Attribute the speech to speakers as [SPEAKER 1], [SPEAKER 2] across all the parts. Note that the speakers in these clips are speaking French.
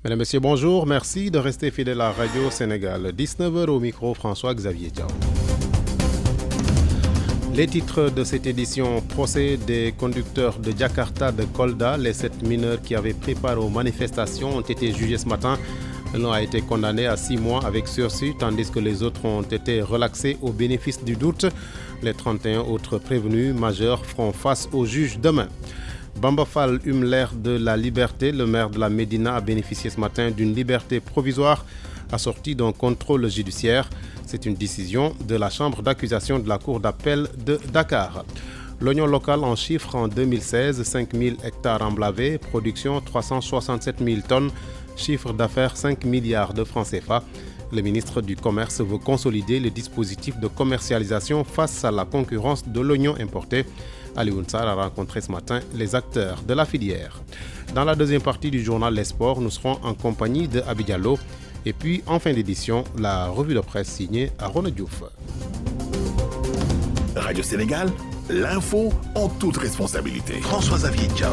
[SPEAKER 1] Mesdames, Messieurs, bonjour. Merci de rester fidèles à Radio Sénégal. 19h au micro, François-Xavier Diao. Les titres de cette édition: procès des conducteurs de Jakarta de Kolda. Les 7 mineurs qui avaient pris part aux manifestations ont été jugés ce matin. L'un a été condamné à 6 mois avec sursis, tandis que les autres ont été relaxés au bénéfice du doute. Les 31 autres prévenus majeurs feront face au juge demain. Bamba Fall hume l'ère de la liberté. Le maire de la Médina a bénéficié ce matin d'une liberté provisoire assortie d'un contrôle judiciaire. C'est une décision de la chambre d'accusation de la cour d'appel de Dakar. L'oignon local en chiffres en 2016, 5 000 hectares emblavés, production 367 000 tonnes, chiffre d'affaires 5 milliards de francs CFA. Le ministre du Commerce veut consolider les dispositifs de commercialisation face à la concurrence de l'oignon importé. Alioune Sarr a rencontré ce matin les acteurs de la filière. Dans la deuxième partie du journal Les Sports, nous serons en compagnie de Abi Diallo. Et puis, en fin d'édition, la revue de presse signée Arona Diouf.
[SPEAKER 2] Radio Sénégal, l'info en toute responsabilité. François-Xavier Diao.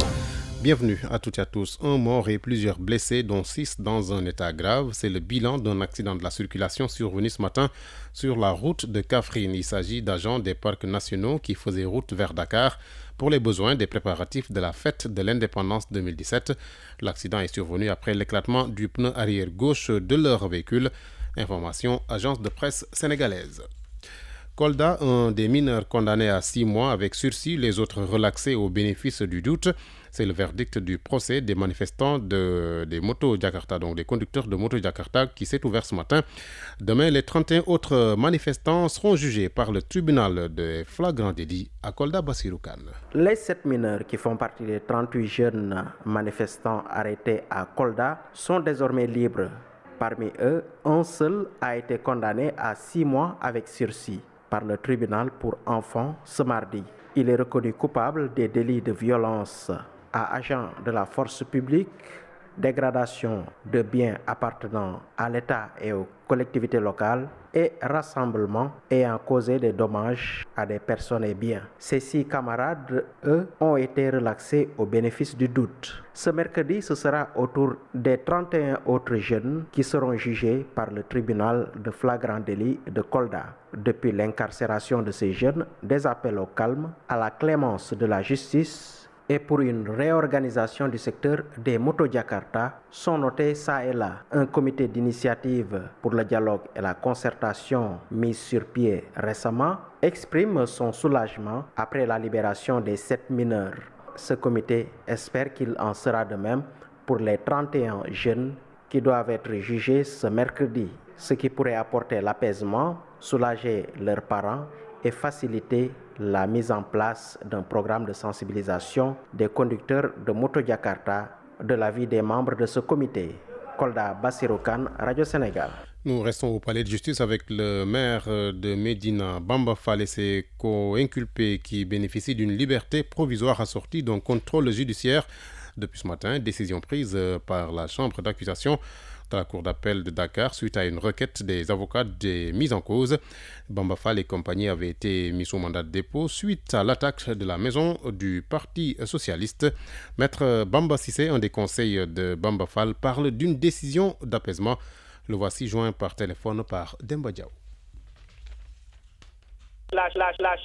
[SPEAKER 1] Bienvenue à toutes et à tous. Un mort et plusieurs blessés, dont 6 dans un état grave. C'est le bilan d'un accident de la circulation survenu ce matin sur la route de Kaffrine. Il s'agit d'agents des parcs nationaux qui faisaient route vers Dakar pour les besoins des préparatifs de la fête de l'indépendance 2017. L'accident est survenu après l'éclatement du pneu arrière gauche de leur véhicule. Information, agence de presse sénégalaise. Kolda, un des mineurs condamné à 6 mois avec sursis, les autres relaxés au bénéfice du doute. C'est le verdict du procès des manifestants des motos Jakarta, donc des conducteurs de motos Jakarta, qui s'est ouvert ce matin. Demain, les 31 autres manifestants seront jugés par le tribunal de flagrant délit à Kolda Bassirou Kane.
[SPEAKER 3] Les 7 mineurs qui font partie des 38 jeunes manifestants arrêtés à Kolda sont désormais libres. Parmi eux, un seul a été condamné à 6 mois avec sursis par le tribunal pour enfants ce mardi. Il est reconnu coupable des délits de violence à agents de la force publique, dégradation de biens appartenant à l'État et aux collectivités locales et rassemblement ayant causé des dommages à des personnes et biens. Ces 6 camarades, eux, ont été relaxés au bénéfice du doute. Ce mercredi, ce sera au tour des 31 autres jeunes qui seront jugés par le tribunal de flagrant délit de Kolda. Depuis l'incarcération de ces jeunes, des appels au calme, à la clémence de la justice et pour une réorganisation du secteur des motos Jakarta sont notés ça et là. Un comité d'initiative pour le dialogue et la concertation mis sur pied récemment exprime son soulagement après la libération des 7 mineurs. Ce comité espère qu'il en sera de même pour les 31 jeunes qui doivent être jugés ce mercredi, ce qui pourrait apporter l'apaisement, soulager leurs parents et faciliter la mise en place d'un programme de sensibilisation des conducteurs de moto Jakarta de la vie des membres de ce comité. Kolda Bassirou Kane, Radio Sénégal.
[SPEAKER 1] Nous restons au palais de justice avec le maire de Médina, Bamba Fall, et ses co-inculpés qui bénéficient d'une liberté provisoire assortie d'un contrôle judiciaire. Depuis ce matin, décision prise par la chambre d'accusation de la cour d'appel de Dakar suite à une requête des avocats des mises en cause. Bamba Fall et compagnie avaient été mis sous mandat de dépôt suite à l'attaque de la maison du Parti socialiste. Maître Bamba Sissé, un des conseils de Bamba Fall, parle d'une décision d'apaisement. Le voici joint par téléphone par Demba Diaw.
[SPEAKER 4] La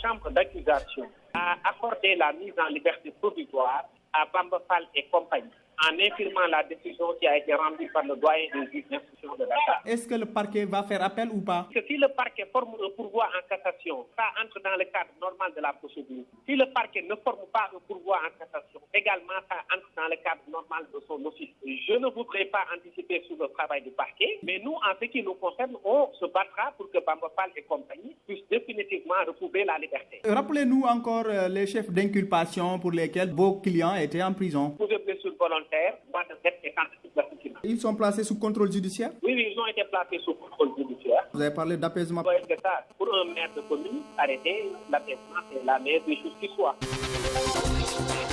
[SPEAKER 4] chambre d'accusation a accordé la mise en liberté provisoire à Bamba Fall et compagnie, en infirmant la décision qui a été rendue par le doyen des juges d'instruction de Dakar.
[SPEAKER 5] Est-ce que le parquet va faire appel ou pas?
[SPEAKER 4] Si le parquet forme un pourvoi en cassation, ça entre dans le cadre normal de la procédure. Si le parquet ne forme pas un pourvoi en cassation, également ça entre dans le cadre normal de son office. Je ne voudrais pas anticiper sur le travail du parquet, mais nous, en ce qui nous concerne, on se battra pour que Bamba Fall et compagnie puissent définitivement retrouver la liberté.
[SPEAKER 5] Rappelez-nous encore les chefs d'inculpation pour lesquels vos clients étaient en prison.
[SPEAKER 4] Pour des blessures volontaires, droit de tête et tentative d'assassinat.
[SPEAKER 5] Ils sont placés sous contrôle judiciaire?
[SPEAKER 4] Oui, ils ont été placés sous contrôle judiciaire.
[SPEAKER 5] Vous avez parlé d'apaisement.
[SPEAKER 4] Oui, c'est ça. Pour un maire de commune, arrêter l'apaisement, c'est la meilleure des choses qui soit.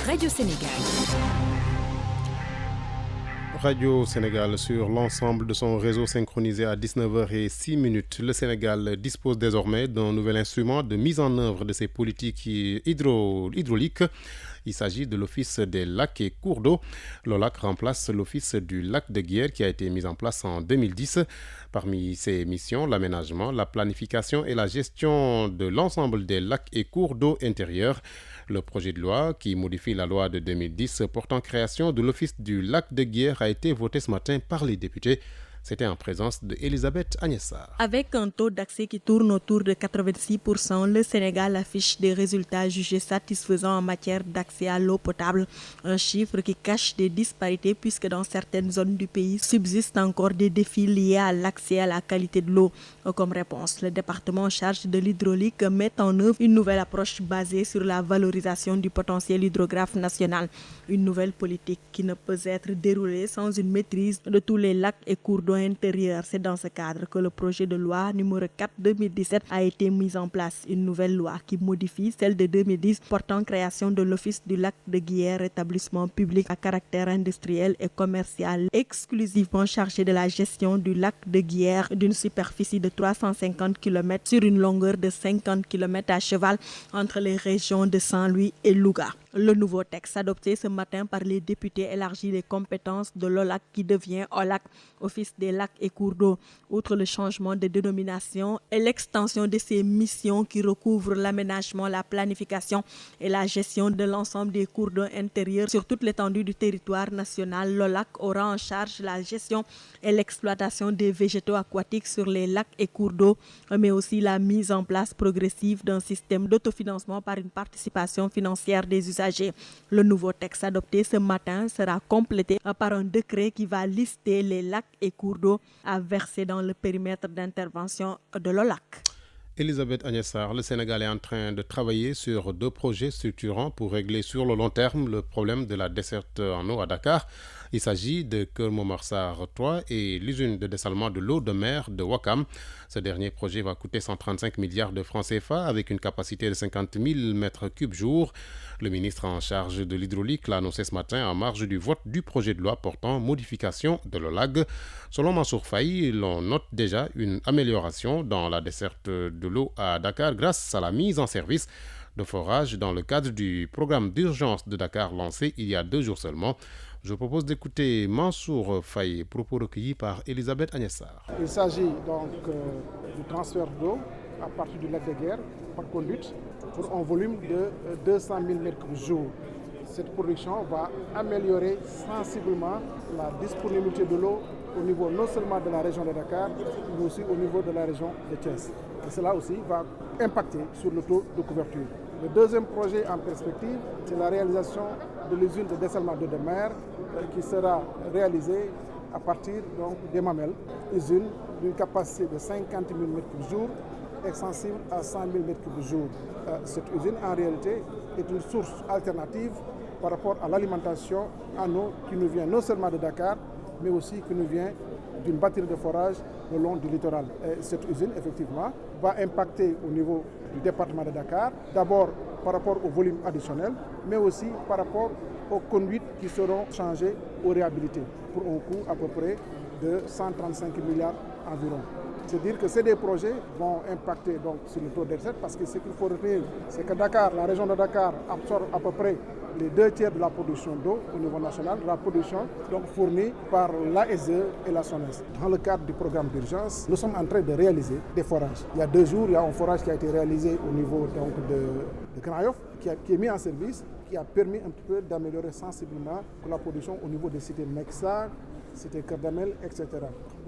[SPEAKER 6] Radio Sénégal.
[SPEAKER 1] Radio Sénégal sur l'ensemble de son réseau synchronisé à 19h06. Le Sénégal dispose désormais d'un nouvel instrument de mise en œuvre de ses politiques hydrauliques. Il s'agit de l'Office des lacs et cours d'eau. L'OLAC remplace l'Office du lac de Guiers qui a été mis en place en 2010. Parmi ses missions, l'aménagement, la planification et la gestion de l'ensemble des lacs et cours d'eau intérieurs. Le projet de loi qui modifie la loi de 2010 portant création de l'Office du lac de Guiers a été voté ce matin par les députés. C'était en présence d'Elisabeth Agnessar.
[SPEAKER 7] Avec un taux d'accès qui tourne autour de 86%, le Sénégal affiche des résultats jugés satisfaisants en matière d'accès à l'eau potable. Un chiffre qui cache des disparités puisque dans certaines zones du pays subsistent encore des défis liés à l'accès à la qualité de l'eau. Comme réponse, le département en charge de l'hydraulique met en œuvre une nouvelle approche basée sur la valorisation du potentiel hydrographe national. Une nouvelle politique qui ne peut être déroulée sans une maîtrise de tous les lacs et cours d'eau intérieur. C'est dans ce cadre que le projet de loi numéro 4/2017 a été mis en place. Une nouvelle loi qui modifie celle de 2010 portant création de l'Office du lac de Guiers, établissement public à caractère industriel et commercial exclusivement chargé de la gestion du lac de Guiers d'une superficie de 350 km sur une longueur de 50 km à cheval entre les régions de Saint-Louis et Louga. Le nouveau texte adopté ce matin par les députés élargit les compétences de l'OLAC qui devient OLAC, Office des lacs et cours d'eau. Outre le changement de dénomination et l'extension de ses missions qui recouvrent l'aménagement, la planification et la gestion de l'ensemble des cours d'eau intérieurs sur toute l'étendue du territoire national, l'OLAC aura en charge la gestion et l'exploitation des végétaux aquatiques sur les lacs et cours d'eau, mais aussi la mise en place progressive d'un système d'autofinancement par une participation financière des usagers. Le nouveau texte adopté ce matin sera complété par un décret qui va lister les lacs et cours d'eau à verser dans le périmètre d'intervention de l'OLAC.
[SPEAKER 1] Elisabeth Agnessar, le Sénégal est en train de travailler sur 2 projets structurants pour régler sur le long terme le problème de la desserte en eau à Dakar. Il s'agit de Keur Momar-Sarr 3 et l'usine de dessalement de l'eau de mer de Ouakam. Ce dernier projet va coûter 135 milliards de francs CFA avec une capacité de 50 000 mètres cubes jour. Le ministre en charge de l'hydraulique l'a annoncé ce matin en marge du vote du projet de loi portant modification de l'OLAG. Selon Mansour Faye, l'on note déjà une amélioration dans la desserte de l'eau à Dakar grâce à la mise en service de forages dans le cadre du programme d'urgence de Dakar lancé il y a 2 jours seulement. Je propose d'écouter Mansour Faye, propos recueillis par Elisabeth Agnessar.
[SPEAKER 8] Il s'agit donc du transfert d'eau à partir du lac de Guiers par conduite pour un volume de 200 000 m3 jour. Cette production va améliorer sensiblement la disponibilité de l'eau au niveau non seulement de la région de Dakar, mais aussi au niveau de la région de Thiès. Et cela aussi va impacter sur le taux de couverture. Le deuxième projet en perspective, c'est la réalisation de l'usine de dessalement d'eau de mer qui sera réalisée à partir donc, des Mamelles, usine d'une capacité de 50 000 m3 jour, extensible à 100 000 m3 jour. Cette usine, en réalité, est une source alternative par rapport à l'alimentation en eau qui nous vient non seulement de Dakar, mais aussi qui nous vient d'une batterie de forage le long du littoral. Et cette usine, effectivement, va impacter au niveau du département de Dakar, d'abord par rapport au volume additionnel, mais aussi par rapport aux conduites qui seront changées ou réhabilitées pour un coût à peu près de 135 milliards environ. C'est-à-dire que ces 2 projets vont impacter donc, sur le taux de recette parce que ce qu'il faut retenir, c'est que Dakar, la région de Dakar absorbe à peu près les 2 tiers de la production d'eau au niveau national, de la production donc fournie par l'ASE et la SONES. Dans le cadre du programme d'urgence, nous sommes en train de réaliser des forages. Il y a 2 jours, il y a un forage qui a été réalisé au niveau donc, de Grand Yoff, qui est mis en service, qui a permis un petit peu d'améliorer sensiblement la production au niveau des cités Mexa, cité Kardamel, etc.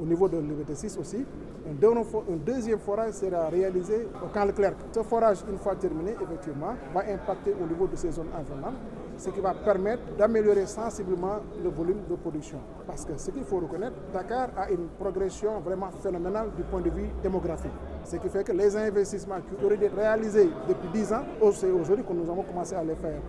[SPEAKER 8] Au niveau de l'UVT 6 aussi, un deuxième forage sera réalisé au camp Leclerc. Ce forage, une fois terminé, effectivement, va impacter au niveau de ces zones environnantes, ce qui va permettre d'améliorer sensiblement le volume de production. Parce que ce qu'il faut reconnaître, Dakar a une progression vraiment phénoménale du point de vue démographique. Ce qui fait que les investissements qui auraient été réalisés depuis 10 ans, c'est aujourd'hui que nous avons commencé à les faire.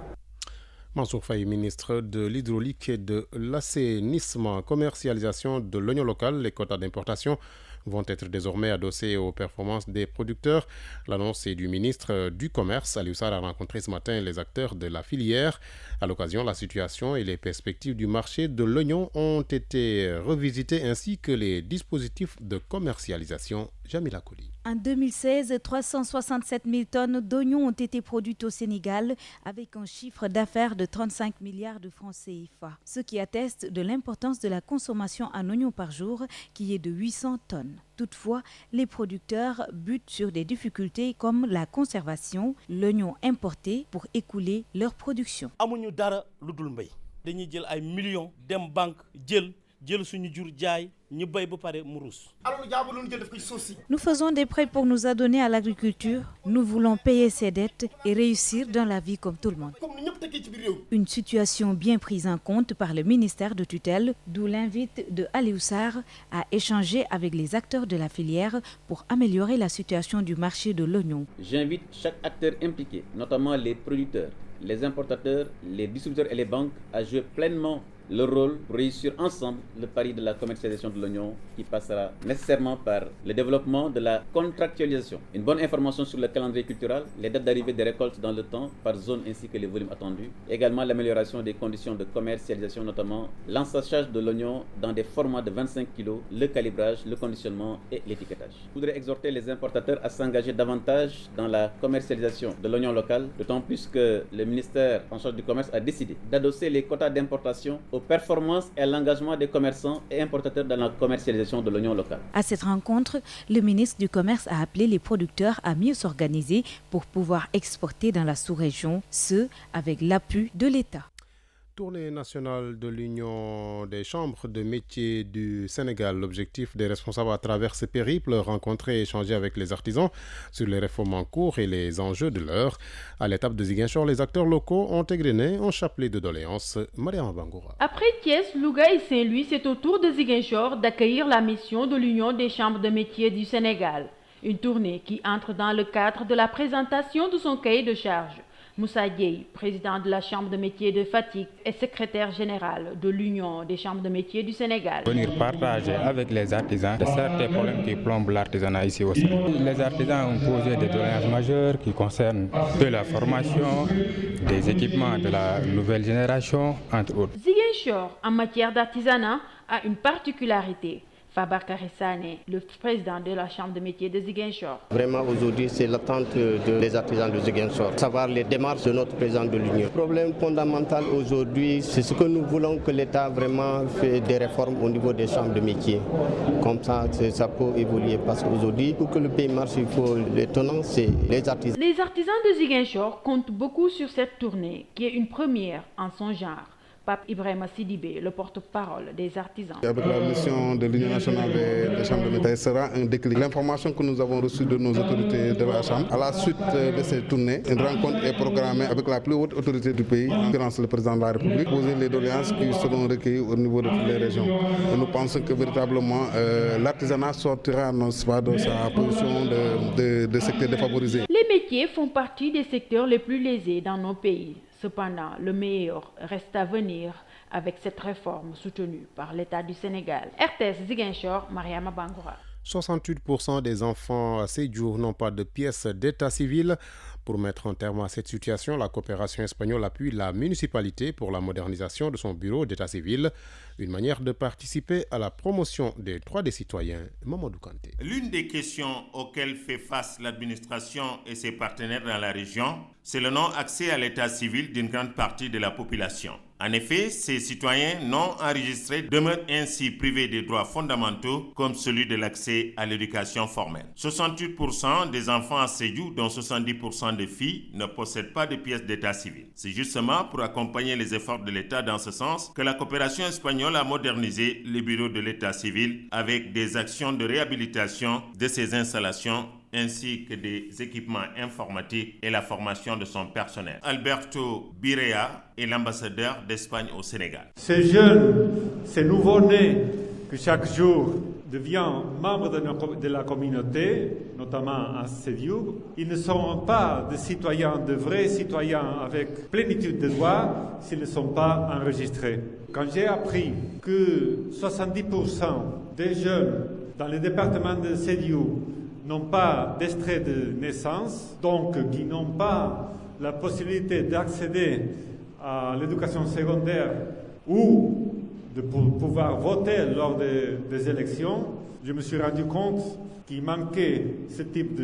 [SPEAKER 1] Mansour Faye, ministre de l'Hydraulique et de l'Assainissement, commercialisation de l'oignon local, les quotas d'importation vont être désormais adossés aux performances des producteurs. L'annonce est du ministre du Commerce. Aliou Sarr a rencontré ce matin les acteurs de la filière. À l'occasion, la situation et les perspectives du marché de l'oignon ont été revisitées ainsi que les dispositifs de commercialisation. Jamila Koli.
[SPEAKER 9] En 2016, 367 000 tonnes d'oignons ont été produites au Sénégal avec un chiffre d'affaires de 35 milliards de francs CFA, ce qui atteste de l'importance de la consommation en oignons par jour qui est de 800 tonnes. Toutefois, les producteurs butent sur des difficultés comme la conservation, l'oignon importé pour écouler leur production.
[SPEAKER 10] amuñu dara lu dul mbay dañuy jël ay millions dem banque jël suñu jur jaay ñu bay ba pare mu rus.
[SPEAKER 9] Nous faisons des prêts pour nous adonner à l'agriculture. Nous voulons payer ses dettes et réussir dans la vie comme tout le monde. Une situation bien prise en compte par le ministère de tutelle, d'où l'invite de Aliou Sarr à échanger avec les acteurs de la filière pour améliorer la situation du marché de l'oignon.
[SPEAKER 11] J'invite chaque acteur impliqué, notamment les producteurs, les importateurs, les distributeurs et les banques à jouer pleinement leur rôle pour réussir ensemble le pari de la commercialisation de l'oignon qui passera nécessairement par le développement de la contractualisation. Une bonne information sur le calendrier cultural, les dates d'arrivée des récoltes dans le temps par zone ainsi que les volumes attendus. Également l'amélioration des conditions de commercialisation, notamment l'ensachage de l'oignon dans des formats de 25 kg, le calibrage, le conditionnement et l'étiquetage. Je voudrais exhorter les importateurs à s'engager davantage dans la commercialisation de l'oignon local, d'autant plus que le ministère en charge du commerce a décidé d'adosser les quotas d'importation aux performances et à l'engagement des commerçants et importateurs dans la commercialisation de l'oignon local.
[SPEAKER 9] À cette rencontre, le ministre du Commerce a appelé les producteurs à mieux s'organiser pour pouvoir exporter dans la sous-région, ce avec l'appui de l'État.
[SPEAKER 1] Tournée nationale de l'Union des chambres de métiers du Sénégal. L'objectif des responsables à travers ce périple, rencontrer et échanger avec les artisans sur les réformes en cours et les enjeux de l'heure. À l'étape de Ziguinchor, les acteurs locaux ont égrené un chapelet de doléances. Mariama Bangoura.
[SPEAKER 12] Après Thiès, Louga et Saint-Louis, c'est au tour de Ziguinchor d'accueillir la mission de l'Union des chambres de métiers du Sénégal. Une tournée qui entre dans le cadre de la présentation de son cahier de charges. Moussa Dieye, président de la Chambre de métiers de Fatick et secrétaire général de l'Union des chambres de métiers du Sénégal.
[SPEAKER 13] Venir partager avec les artisans de certains problèmes qui plombent l'artisanat ici au Sénégal. Les artisans ont posé des doléances majeures qui concernent de la formation, des équipements de la nouvelle génération, entre autres.
[SPEAKER 12] Ziguinchor, en matière d'artisanat, a une particularité. Fabakary Sané, le président de la Chambre de métiers de Ziguinchor.
[SPEAKER 14] Vraiment aujourd'hui c'est l'attente des artisans de Ziguinchor, savoir les démarches de notre président de l'Union. Le problème fondamental aujourd'hui, c'est ce que nous voulons que l'État vraiment fait des réformes au niveau des chambres de métiers. Comme ça peut évoluer parce qu'aujourd'hui, pour que le pays marche, il faut les tenants, c'est les artisans.
[SPEAKER 12] Les artisans de Ziguinchor comptent beaucoup sur cette tournée qui est une première en son genre. Pape Ibrahima Sidibé, le porte-parole des artisans.
[SPEAKER 15] Avec la mission de l'Union nationale des chambres de métiers sera un déclic. L'information que nous avons reçue de nos autorités de la Chambre, à la suite de cette tournée, une rencontre est programmée avec la plus haute autorité du pays, en l'occurrence le président de la République, poser les doléances qui seront recueillies au niveau de toutes les régions. Et nous pensons que véritablement l'artisanat sortira de sa position de secteur défavorisé.
[SPEAKER 12] Les métiers font partie des secteurs les plus lésés dans nos pays. Cependant, le meilleur reste à venir avec cette réforme soutenue par l'État du Sénégal. RTS Ziguinchor, Mariama Bangoura.
[SPEAKER 1] 68% des enfants à Sédhiou n'ont pas de pièces d'état civil. Pour mettre un terme à cette situation, la coopération espagnole appuie la municipalité pour la modernisation de son bureau d'état civil, une manière de participer à la promotion des droits des citoyens. Mamadou Kanté.
[SPEAKER 16] L'une des questions auxquelles fait face l'administration et ses partenaires dans la région, c'est le non-accès à l'état civil d'une grande partie de la population. En effet, ces citoyens non enregistrés demeurent ainsi privés des droits fondamentaux comme celui de l'accès à l'éducation formelle. 68% des enfants à Sédhiou, dont 70% de filles, ne possèdent pas de pièces d'état civil. C'est justement pour accompagner les efforts de l'État dans ce sens que la coopération espagnole a modernisé les bureaux de l'état civil avec des actions de réhabilitation de ces installations ainsi que des équipements informatiques et la formation de son personnel. Alberto Birea est l'ambassadeur d'Espagne au Sénégal.
[SPEAKER 17] Ces jeunes, ces nouveaux-nés qui chaque jour deviennent membres de la communauté, notamment à Sédhiou, ils ne seront pas des citoyens, de vrais citoyens avec plénitude de droits s'ils ne sont pas enregistrés. Quand j'ai appris que 70% des jeunes dans le département de Sédhiou n'ont pas d'extrait de naissance, donc qui n'ont pas la possibilité d'accéder à l'éducation secondaire ou de pouvoir voter lors des élections, je me suis rendu compte qu'il manquait ce type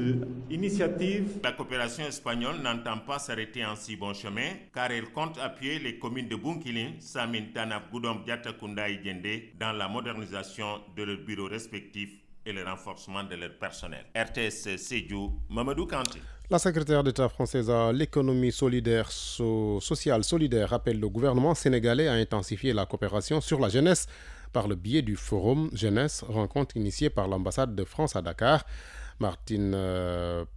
[SPEAKER 17] d'initiative.
[SPEAKER 16] La coopération espagnole n'entend pas s'arrêter en si bon chemin car elle compte appuyer les communes de Bounkiling, Samin, Tanaf, Goudomp, Diattacounda et Diendé dans la modernisation de leurs bureaux respectifs et le renforcement de leur personnel. RTS Sédhiou, Mamadou Kanté.
[SPEAKER 1] La secrétaire d'État française à l'économie sociale solidaire appelle le gouvernement sénégalais à intensifier la coopération sur la jeunesse par le biais du Forum Jeunesse, rencontre initiée par l'ambassade de France à Dakar. Martine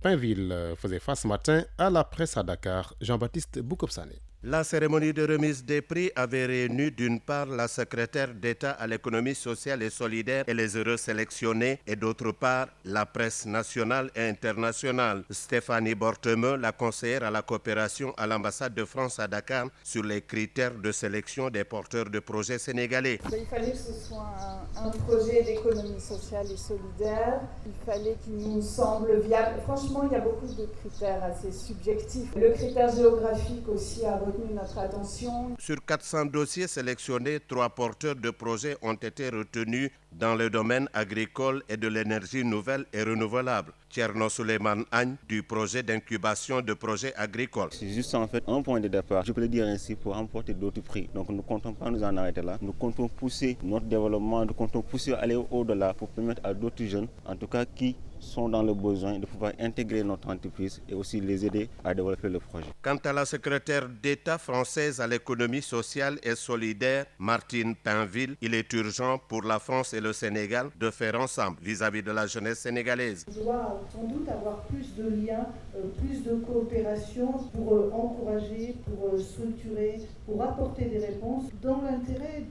[SPEAKER 1] Pinville faisait face ce matin à la presse à Dakar. Jean-Baptiste Boukopsane.
[SPEAKER 18] La cérémonie de remise des prix avait réuni d'une part la secrétaire d'État à l'économie sociale et solidaire et les heureux sélectionnés et d'autre part la presse nationale et internationale. Stéphanie Bortemeux, la conseillère à la coopération à l'ambassade de France à Dakar sur les critères de sélection des porteurs de projets sénégalais.
[SPEAKER 19] Il fallait que ce soit un projet d'économie sociale et solidaire. Il fallait qu'il nous semble viable. Franchement, il y a beaucoup de critères assez subjectifs. Le critère géographique aussi a retenu notre attention.
[SPEAKER 18] Sur 400 dossiers sélectionnés, 3 porteurs de projets ont été retenus dans le domaine agricole et de l'énergie nouvelle et renouvelable. Tcherno Suleiman Agne du projet d'incubation de projets agricoles.
[SPEAKER 20] C'est juste en fait un point de départ, je peux le dire ainsi, pour remporter d'autres prix. Donc nous ne comptons pas nous en arrêter là. Nous comptons pousser notre développement, nous comptons pousser aller au-delà pour permettre à d'autres jeunes, en tout cas qui sont dans le besoin de pouvoir intégrer notre entreprise et aussi les aider à développer le projet.
[SPEAKER 18] Quant à la secrétaire d'État française à l'économie sociale et solidaire, Martine Pinville, il est urgent pour la France et le Sénégal de faire ensemble vis-à-vis de la jeunesse sénégalaise.
[SPEAKER 19] On doit sans doute avoir plus de liens, plus de coopération pour encourager, pour structurer, pour apporter des réponses dans l'intérêt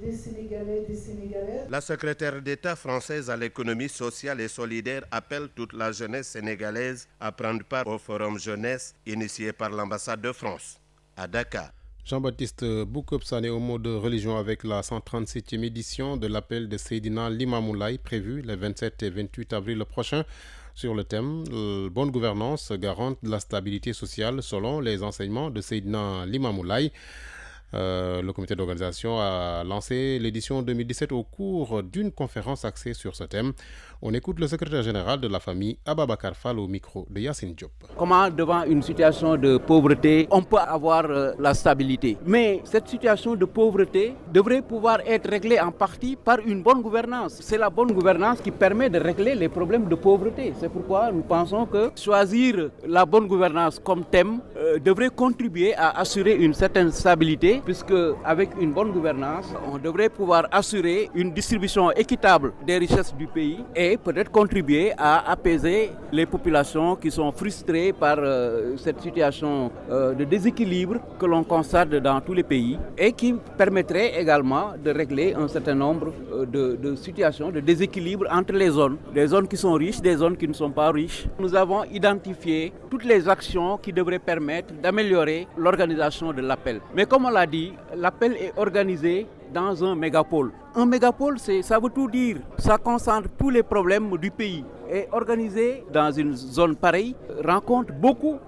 [SPEAKER 19] des Sénégalais, des Sénégalaises.
[SPEAKER 18] La secrétaire d'État française à l'économie sociale et solidaire appelle toute la jeunesse sénégalaise à prendre part au Forum Jeunesse initié par l'ambassade de France à Dakar.
[SPEAKER 1] Jean-Baptiste Boukopsane au mot de religion avec la 137e édition de l'appel de Seydina Limamoulaye prévue les 27 et 28 avril prochains sur le thème « Bonne gouvernance garante de la stabilité sociale » selon les enseignements de Seydina Limamoulaye. Le comité d'organisation a lancé l'édition 2017 au cours d'une conférence axée sur ce thème. On écoute le secrétaire général de la famille, Ababakar Fall, au micro de Yassine Diop.
[SPEAKER 21] Comment, devant une situation de pauvreté, on peut avoir la stabilité? Mais cette situation de pauvreté devrait pouvoir être réglée en partie par une bonne gouvernance. C'est la bonne gouvernance qui permet de régler les problèmes de pauvreté. C'est pourquoi nous pensons que choisir la bonne gouvernance comme thème devrait contribuer à assurer une certaine stabilité, puisque avec une bonne gouvernance, on devrait pouvoir assurer une distribution équitable des richesses du pays et peut-être contribuer à apaiser les populations qui sont frustrées par cette situation de déséquilibre que l'on constate dans tous les pays et qui permettrait également de régler un certain nombre de situations de déséquilibre entre les zones, des zones qui sont riches, des zones qui ne sont pas riches. Nous avons identifié toutes les actions qui devraient permettre d'améliorer l'organisation de l'appel. Mais comme on l'a dit, l'appel est organisé dans un mégapôle. Un mégapôle, ça veut tout dire. Ça concentre tous les problèmes du pays. Et organisé dans une zone pareille rencontre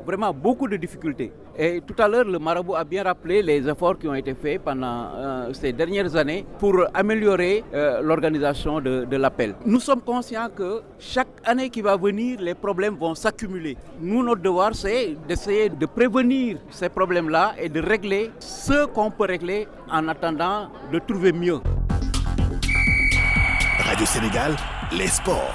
[SPEAKER 21] vraiment beaucoup de difficultés. Et tout à l'heure, le marabout a bien rappelé les efforts qui ont été faits pendant ces dernières années pour améliorer l'organisation de l'appel. Nous sommes conscients que chaque année qui va venir, les problèmes vont s'accumuler. Nous, notre devoir, c'est d'essayer de prévenir ces problèmes-là et de régler ce qu'on peut régler en attendant de trouver mieux.
[SPEAKER 2] Radio Sénégal, les sports.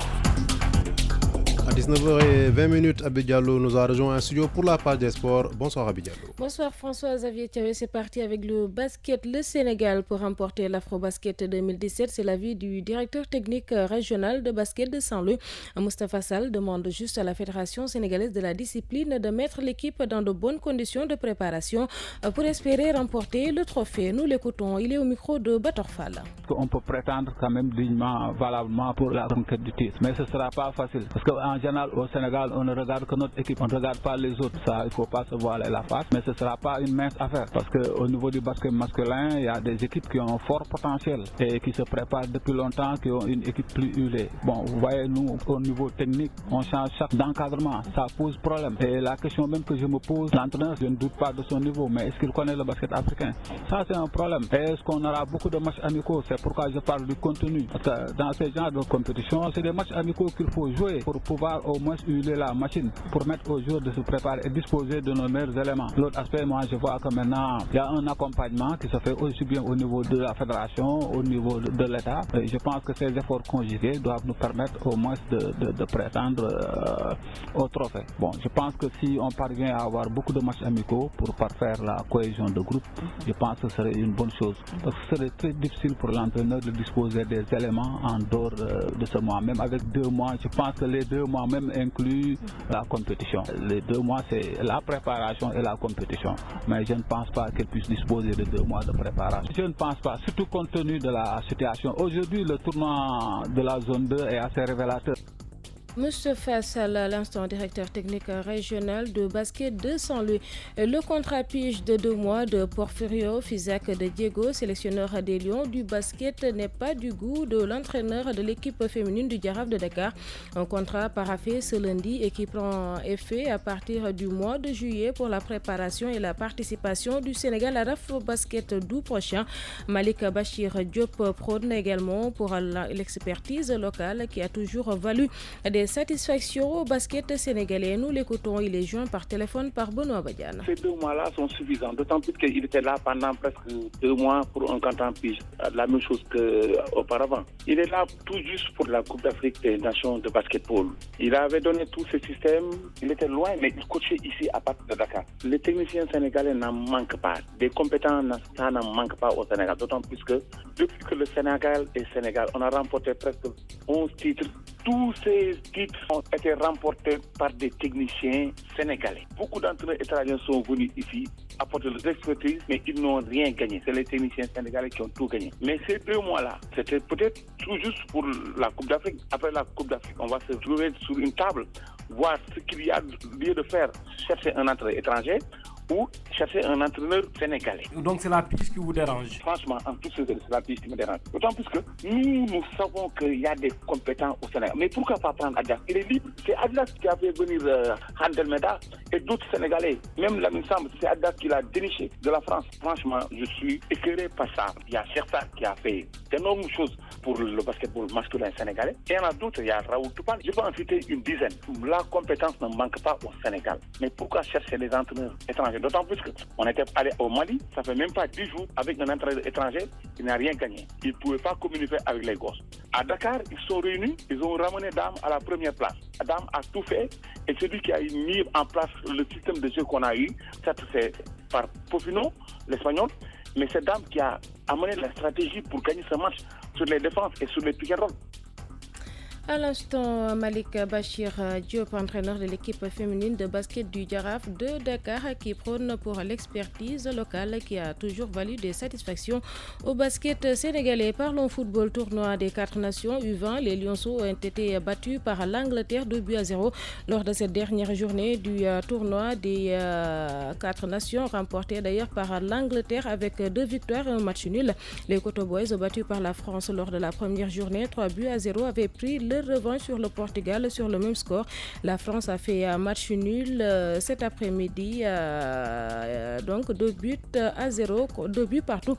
[SPEAKER 1] À 19h20, Abid Diallo nous a rejoint un studio pour la page des sports. Bonsoir Abid Diallo.
[SPEAKER 22] Bonsoir François-Xavier Thierry, c'est parti avec le basket. Le Sénégal pour remporter l'Afro-Basket 2017, c'est l'avis du directeur technique régional de basket de Saint-Louis. Moustapha Sall demande juste à la Fédération sénégalaise de la discipline de mettre l'équipe dans de bonnes conditions de préparation pour espérer remporter le trophée. Nous l'écoutons, il est au micro de Batorfal.
[SPEAKER 23] On peut prétendre quand même dignement, valablement pour la conquête du titre, mais ce ne sera pas facile parce qu'en
[SPEAKER 3] nationale au Sénégal, on ne regarde que notre équipe, on ne regarde pas les autres. Ça, il ne faut pas se voiler la face, mais ce ne sera pas une mince affaire parce qu'au niveau du basket masculin, il y a des équipes qui ont un fort potentiel et qui se préparent depuis longtemps, qui ont une équipe plus huilée. Bon, vous voyez, nous, au niveau technique, on change chaque d'encadrement, ça pose problème. Et la question même que je me pose, l'entraîneur, je ne doute pas de son niveau, mais est-ce qu'il connaît le basket africain? Ça, c'est un problème. Et est-ce qu'on aura beaucoup de matchs amicaux? C'est pourquoi je parle du contenu. Parce que dans ces genres de compétition, c'est des matchs amicaux qu'il faut jouer pour pouvoir au moins huiler la machine, pour mettre aux joueurs de se préparer et disposer de nos meilleurs éléments. L'autre aspect, moi, je vois que maintenant, il y a un accompagnement qui se fait aussi bien au niveau de la fédération, au niveau de l'État. Je pense que ces efforts conjugués doivent nous permettre au moins de prétendre au trophée. Bon, je pense que si on parvient à avoir beaucoup de matchs amicaux pour parfaire la cohésion de groupe, je pense que ce serait une bonne chose. Parce que ce serait très difficile pour l'entraîneur de disposer des éléments en dehors de ce mois. Même avec 2 mois, je pense que les 2 mois même incluent la compétition. Les 2 mois, c'est la préparation et la compétition. Mais je ne pense pas qu'elle puisse disposer de 2 mois de préparation. Je ne pense pas, surtout compte tenu de la situation. Aujourd'hui, le tournoi de la zone 2 est assez révélateur.
[SPEAKER 22] Moustapha Sall, à l'instant directeur technique régional de basket de Saint-Louis. Le contrat pige de 2 mois de Porfirio Fisac de Diego, sélectionneur des Lions du basket, n'est pas du goût de l'entraîneur de l'équipe féminine du Jaraaf de Dakar. Un contrat paraphé ce lundi et qui prend effet à partir du mois de juillet pour la préparation et la participation du Sénégal à l'Afro Basket d'août prochain. Malik Bachir Diop prône également pour l'expertise locale qui a toujours valu des satisfactions au basket sénégalais. Nous l'écoutons, il est joint par téléphone par Benoît Badiane.
[SPEAKER 5] Ces 2 mois-là sont suffisants, d'autant plus qu'il était là pendant presque 2 mois pour un contrat pige, la même chose qu'auparavant. Il est là tout juste pour la Coupe d'Afrique des Nations de basketball. Il avait donné tout ce système, il était loin, mais il coachait ici à partir de Dakar. Les techniciens sénégalais n'en manquent pas, des compétents, ça n'en manque pas au Sénégal, d'autant plus que depuis que le Sénégal est Sénégal, on a remporté presque 11 titres. Tous ces titres ont été remportés par des techniciens sénégalais. Beaucoup d'entraîneurs étrangers sont venus ici apporter leur expertise, mais ils n'ont rien gagné. C'est les techniciens sénégalais qui ont tout gagné. Mais ces 2 mois-là, c'était peut-être tout juste pour la Coupe d'Afrique. Après la Coupe d'Afrique, on va se trouver sur une table, voir ce qu'il y a lieu de faire, chercher un entraîneur étranger ou chercher un entraîneur sénégalais.
[SPEAKER 23] Donc c'est la piste qui vous dérange?
[SPEAKER 5] Franchement, en tout cas, c'est la piste qui me dérange. D'autant plus que nous savons qu'il y a des compétents au Sénégal. Mais pourquoi pas prendre Adidas? Il est libre. C'est Adidas qui a fait venir Handel Meda et d'autres Sénégalais. Même Lamine Samb, c'est Adidas qui l'a déniché de la France. Franchement, je suis éclairé par ça. Il y a Cherta qui a fait d'énormes choses pour le basketball masculin sénégalais. Et il y en a d'autres. Il y a Raoul Toupal. Je peux en citer une dizaine. La compétence ne manque pas au Sénégal. Mais pourquoi chercher les entraîneurs étrangers? D'autant plus qu'on était allé au Mali, ça fait même pas 10 jours, avec un entraîneur étranger, il n'a rien gagné. Il ne pouvait pas communiquer avec les gosses. À Dakar, ils sont réunis, ils ont ramené Dame à la première place. Dame a tout fait et celui qui a mis en place le système de jeu qu'on a eu, c'est par Pofino, l'Espagnol, mais c'est Dame qui a amené la stratégie pour gagner ce match sur les défenses et sur les pick and roll.
[SPEAKER 22] À l'instant, Malik Bachir Diop, entraîneur de l'équipe féminine de basket du Jaraaf de Dakar, qui prône pour l'expertise locale qui a toujours valu des satisfactions au basket sénégalais. Parlons football, tournoi des 4 nations U20. Les Lionceaux ont été battus par l'Angleterre 2-0 lors de cette dernière journée du tournoi des 4 nations, remporté d'ailleurs par l'Angleterre avec 2 victoires et un match nul. Les Coto Boys, battus par la France lors de la première journée 3-0, avaient pris le revanche sur le Portugal sur le même score. La France a fait un match nul cet après-midi, donc 2-0, 2 buts partout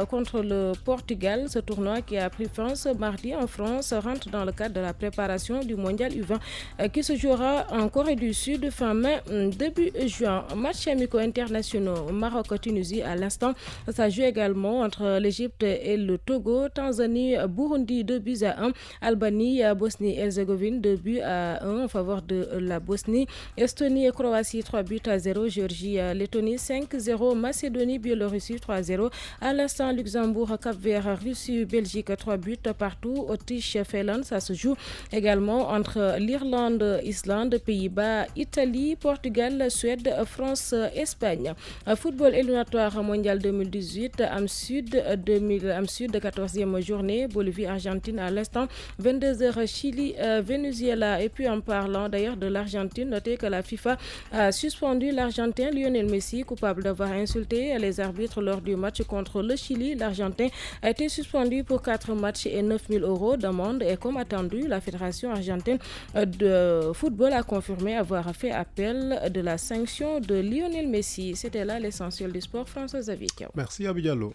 [SPEAKER 22] contre le Portugal. Ce tournoi qui a pris fin ce mardi en France rentre dans le cadre de la préparation du mondial U20 qui se jouera en Corée du Sud fin mai, début juin. Match amicaux internationaux Maroc-Tunisie à l'instant. Ça joue également entre l'Égypte et le Togo. Tanzanie, Burundi 2-1. Albanie, Bosnie-Herzégovine 2-1 en faveur de la Bosnie. Estonie et Croatie 3-0. Géorgie, Lettonie 5-0. Macédonie, Biélorussie 3-0. À l'instant, Luxembourg, Cap-Vert, Russie, Belgique 3 buts partout. Autriche, Finlande, ça se joue également entre l'Irlande, Islande, Pays-Bas, Italie, Portugal, Suède, France, Espagne. Football éliminatoire mondial 2018, Am Sud, 14e journée, Bolivie, Argentine à l'instant, 22h Chili-Venezuela. Et puis en parlant d'ailleurs de l'Argentine, notez que la FIFA a suspendu l'Argentin Lionel Messi, coupable d'avoir insulté les arbitres lors du match contre le Chili. L'Argentin a été suspendu pour 4 matchs et 9 000 € d'amende. Et comme attendu, la Fédération argentine de football a confirmé avoir fait appel de la sanction de Lionel Messi. C'était là l'essentiel du sport. François Xavier.
[SPEAKER 1] Merci Abidjalo.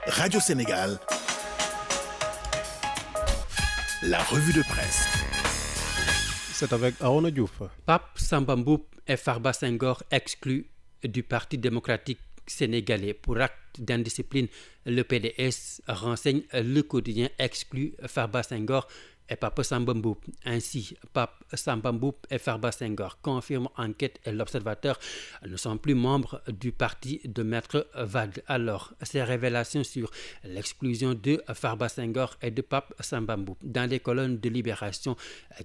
[SPEAKER 2] Radio Sénégal, la revue de presse.
[SPEAKER 1] C'est avec Arona Diouf.
[SPEAKER 4] Pape Samba Mboup et Farba Senghor exclus du Parti démocratique sénégalais pour acte d'indiscipline. Le PDS renseigne le quotidien exclut Farba Senghor et Pape Samba Mboup. Ainsi, Pape Samba Mboup et Farba Senghor confirment enquête et l'observateur ne sont plus membres du parti de Maître Wade. Alors, ces révélations sur l'exclusion de Farba Senghor et de Pape Samba Mboup dans les colonnes de Libération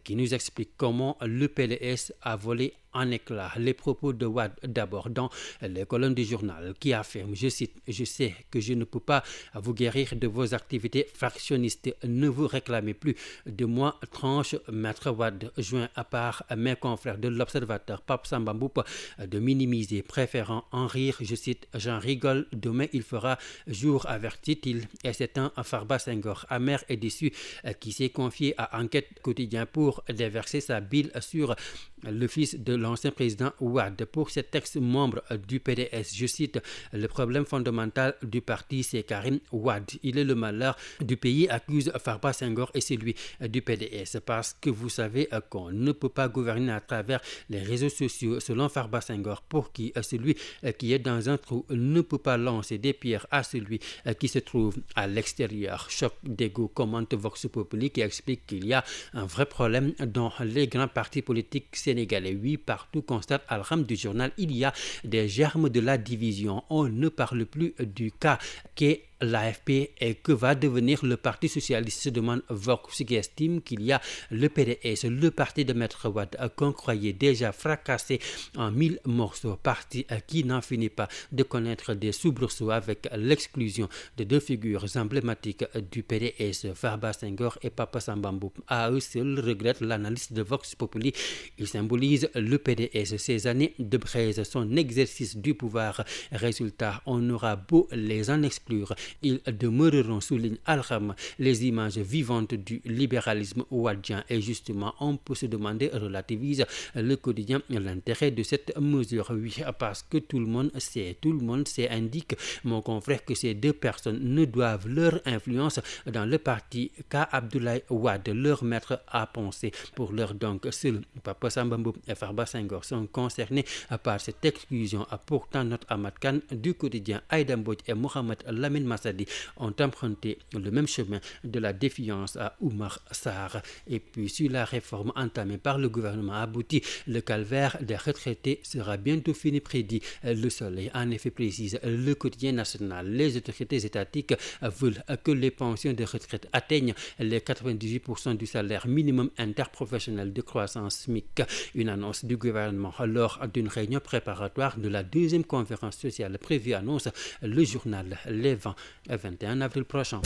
[SPEAKER 4] qui nous expliquent comment le PDS a volé en éclats les propos de Wade d'abord dans les colonnes du journal qui affirme, je cite, « Je sais que je ne peux pas vous guérir de vos activités fractionnistes. Ne vous réclamez plus de moi, tranche Maître Wade, joint à part mes confrères de l'Observateur Pape Samba Mboup de minimiser, préférant en rire, je cite, « J'en rigole, demain il fera jour, avertit-il. » Et c'est un Farba Senghor amer et déçu qui s'est confié à Enquête Quotidien pour déverser sa bile sur le fils de l'ancien président Wade. Pour cet ex-membre du PDS, je cite, « Le problème fondamental du parti, c'est Karim Wade. Il est le malheur du pays, accuse Farba Senghor et celui du PDS. Parce que vous savez qu'on ne peut pas gouverner à travers les réseaux sociaux, selon Farba Senghor, pour qui celui qui est dans un trou ne peut pas lancer des pierres à celui qui se trouve à l'extérieur. » Choc d'ego, commente Vox Populi qui explique qu'il y a un vrai problème dans les grands partis politiques sénégalais. Oui, partout, constate Al-Ram du journal, il y a des germes de la division. On ne parle plus du cas qu'est l'AFP et que va devenir le Parti socialiste, se demande Vox, qui estime qu'il y a le PDS, le parti de Maître Wade qu'on croyait déjà fracassé en 1000 morceaux, parti qui n'en finit pas de connaître des soubresauts avec l'exclusion de 2 figures emblématiques du PDS, Farba Senghor et Pape Samba Mboup. À eux seuls, regrette l'analyste de Vox Populi, ils symbolisent le PDS, ces années de braise, son exercice du pouvoir. Résultat, on aura beau les en exclure, ils demeureront, souligne Al-Ram, les images vivantes du libéralisme wadien. Et justement, on peut se demander, relativise le quotidien, l'intérêt de cette mesure. Oui, parce que tout le monde sait, indique mon confrère, que ces 2 personnes ne doivent leur influence dans le parti qu'à Abdoulaye Wade, leur maître à penser. Pour l'heure donc, seuls Pape Samba Mboup et Farba Senghor sont concernés par cette exclusion. Pourtant, notre Ahmad Khan du quotidien, Aïda Mbodj et Mohamed Lamine Massadi ont emprunté le même chemin de la défiance à Oumar Sarr. Et puis, sur la réforme entamée par le gouvernement abouti, le calvaire des retraités sera bientôt fini, prédit Le Soleil. En effet, précise le quotidien national, les autorités étatiques veulent que les pensions de retraite atteignent les 98% du salaire minimum interprofessionnel de croissance SMIC. Une annonce du gouvernement lors d'une réunion préparatoire de la 2e conférence sociale prévue, annonce le journal Les Vents, 21 avril prochain.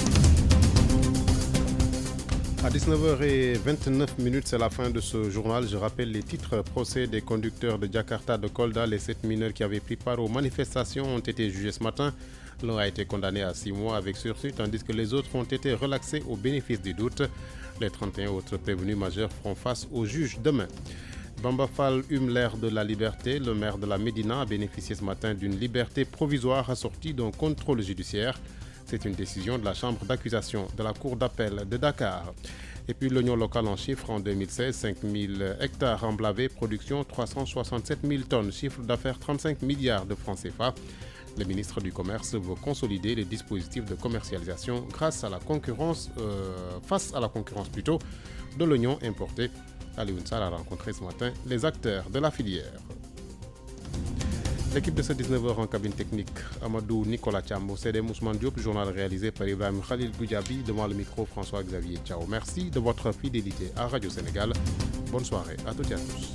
[SPEAKER 1] À 19h29, c'est la fin de ce journal. Je rappelle les titres. Procès des conducteurs de Jakarta de Kolda. Les 7 mineurs qui avaient pris part aux manifestations ont été jugés ce matin. L'un a été condamné à 6 mois avec sursis, tandis que les autres ont été relaxés au bénéfice du doute. Les 31 autres prévenus majeurs feront face au juge demain. Bamba Fall hume l'ère de la liberté. Le maire de la Médina a bénéficié ce matin d'une liberté provisoire assortie d'un contrôle judiciaire. C'est une décision de la chambre d'accusation de la cour d'appel de Dakar. Et puis l'oignon local en chiffres en 2016, 5 000 hectares emblavés, production 367 000 tonnes, chiffre d'affaires 35 milliards de francs CFA. Le ministre du Commerce veut consolider les dispositifs de commercialisation face à la concurrence de l'oignon importé. Alioune Sarr a rencontré ce matin les acteurs de la filière. L'équipe de ce 19h en cabine technique, Amadou Nicolas Chambo, CD Ousmane Diop, journal réalisé par Ibrahim Khalil Goudiaby, devant le micro François-Xavier Thiao. Merci de votre fidélité à Radio Sénégal. Bonne soirée à toutes et à tous.